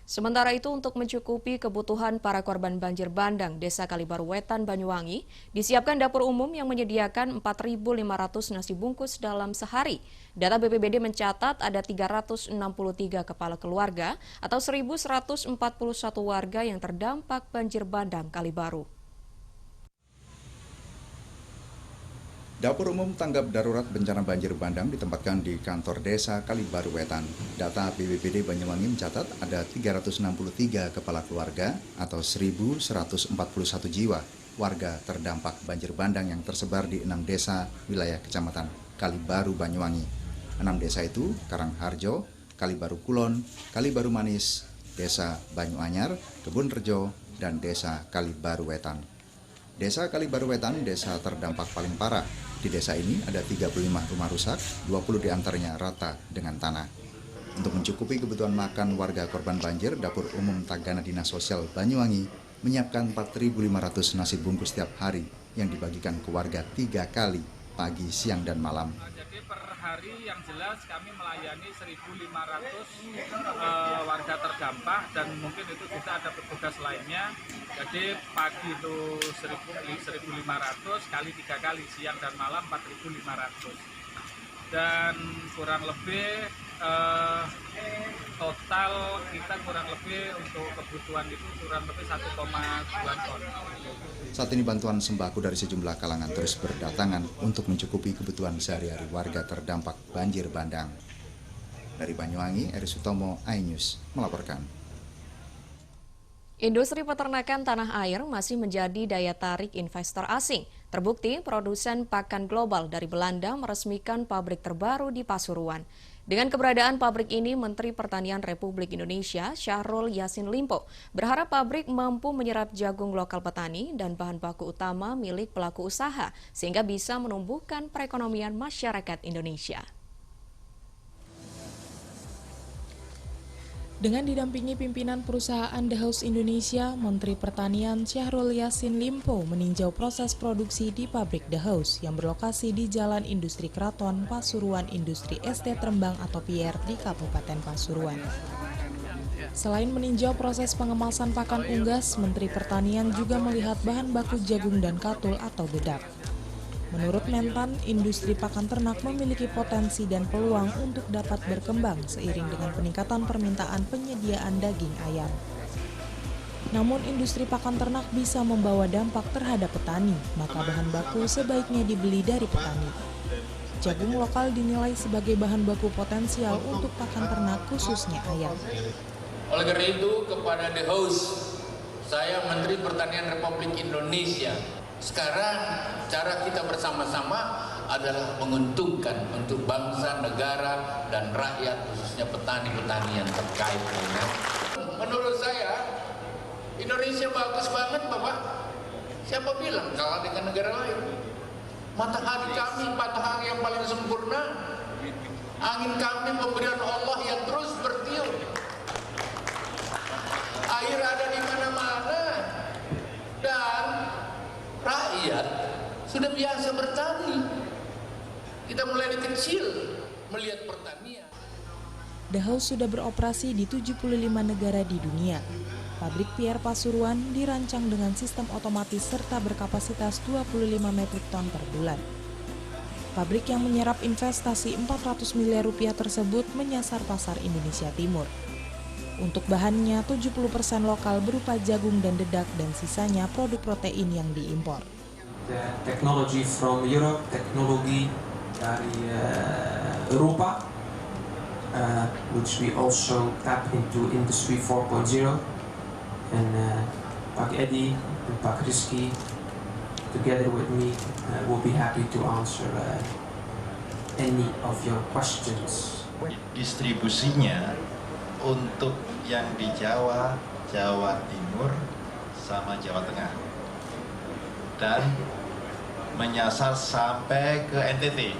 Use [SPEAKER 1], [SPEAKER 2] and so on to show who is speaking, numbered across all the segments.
[SPEAKER 1] Sementara itu, untuk mencukupi kebutuhan para korban banjir bandang Desa Kalibaru Wetan, Banyuwangi, disiapkan dapur umum yang menyediakan 4.500 nasi bungkus dalam sehari. Data BPBD mencatat ada 363 kepala keluarga atau 1.141 warga yang terdampak banjir bandang Kalibaru.
[SPEAKER 2] Dapur Umum Tanggap Darurat Bencana Banjir Bandang ditempatkan di kantor desa Kalibaru Wetan. Data BPBD Banyuwangi mencatat ada 363 kepala keluarga atau 1.141 jiwa warga terdampak banjir bandang yang tersebar di 6 desa wilayah Kecamatan Kalibaru Banyuwangi. 6 desa itu Karangharjo, Kalibaru Kulon, Kalibaru Manis, Desa Banyuanyar, Kebun Rejo, dan Desa Kalibaru Wetan. Desa Kalibaru Wetan, desa terdampak paling parah. Di desa ini ada 35 rumah rusak, 20 diantaranya rata dengan tanah. Untuk mencukupi kebutuhan makan warga korban banjir, Dapur Umum Tagana Dinas Sosial Banyuwangi menyiapkan 4.500 nasi bungkus setiap hari yang dibagikan ke warga 3 kali, pagi, siang, dan malam.
[SPEAKER 3] Jadi per hari yang jelas kami melayani 1.500 warga terdampak dan mungkin itu juga ada petugas lainnya. Jadi pagi itu 1.500 kali 3 kali, siang dan malam 4.500. Dan kurang lebih total kita kurang lebih untuk kebutuhan itu kurang lebih 1,2 ton.
[SPEAKER 2] Saat ini bantuan sembako dari sejumlah kalangan terus berdatangan untuk mencukupi kebutuhan sehari-hari warga terdampak banjir bandang. Dari Banyuwangi, Eri Sutomo, iNews melaporkan.
[SPEAKER 1] Industri peternakan tanah air masih menjadi daya tarik investor asing. Terbukti, produsen pakan global dari Belanda meresmikan pabrik terbaru di Pasuruan. Dengan keberadaan pabrik ini, Menteri Pertanian Republik Indonesia Syahrul Yassin Limpo berharap pabrik mampu menyerap jagung lokal petani dan bahan baku utama milik pelaku usaha, sehingga bisa menumbuhkan perekonomian masyarakat Indonesia.
[SPEAKER 4] Dengan didampingi pimpinan perusahaan The House Indonesia, Menteri Pertanian Syahrul Yassin Limpo meninjau proses produksi di pabrik The House yang berlokasi di Jalan Industri Keraton, Pasuruan Industri Estate Rembang atau Pier di Kabupaten Pasuruan. Selain meninjau proses pengemasan pakan unggas, Menteri Pertanian juga melihat bahan baku jagung dan katul atau bedak. Menurut Mentan, industri pakan ternak memiliki potensi dan peluang untuk dapat berkembang seiring dengan peningkatan permintaan penyediaan daging ayam. Namun industri pakan ternak bisa membawa dampak terhadap petani, maka bahan baku sebaiknya dibeli dari petani. Jagung lokal dinilai sebagai bahan baku potensial untuk pakan ternak khususnya ayam.
[SPEAKER 5] Oleh karena itu kepada The House, saya Menteri Pertanian Republik Indonesia, sekarang cara kita bersama-sama adalah menguntungkan untuk bangsa, negara, dan rakyat, khususnya petani-petani yang terkait dengan. Menurut saya, Indonesia bagus banget, Bapak. Siapa bilang kalah dengan negara lain? Matahari kami, matahari yang paling sempurna. Angin kami pemberian Allah yang terus bertiup. Air ada di mana-mana. Dan rakyat sudah biasa bertani. Kita mulai dari kecil melihat pertanian.
[SPEAKER 4] The House sudah beroperasi di 75 negara di dunia. Pabrik Pier Pasuruan dirancang dengan sistem otomatis serta berkapasitas 25 metrik ton per bulan. Pabrik yang menyerap investasi 400 miliar rupiah tersebut menyasar pasar Indonesia Timur. Untuk bahannya 70% lokal berupa jagung dan dedak dan sisanya produk protein yang diimpor.
[SPEAKER 6] Teknologi from Europe, teknologi dari Eropa, which we also tap into Industry 4.0, and Pak Edi and Pak Rizky together with me will be happy to answer any of your questions.
[SPEAKER 7] Distribusinya untuk yang di Jawa, Jawa Timur, sama Jawa Tengah, dan menyasar sampai ke NTT.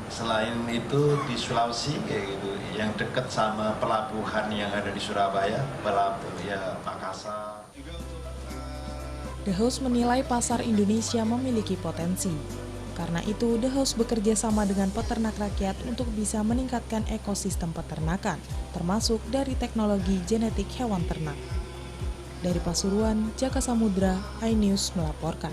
[SPEAKER 7] Selain itu di Sulawesi kayak gitu, yang dekat sama pelabuhan yang ada di Surabaya, pelabuhan ya Makassar.
[SPEAKER 4] The House menilai pasar Indonesia memiliki potensi. Karena itu, The House bekerja sama dengan peternak rakyat untuk bisa meningkatkan ekosistem peternakan, termasuk dari teknologi genetik hewan ternak. Dari Pasuruan, Jaka Samudra, iNews melaporkan.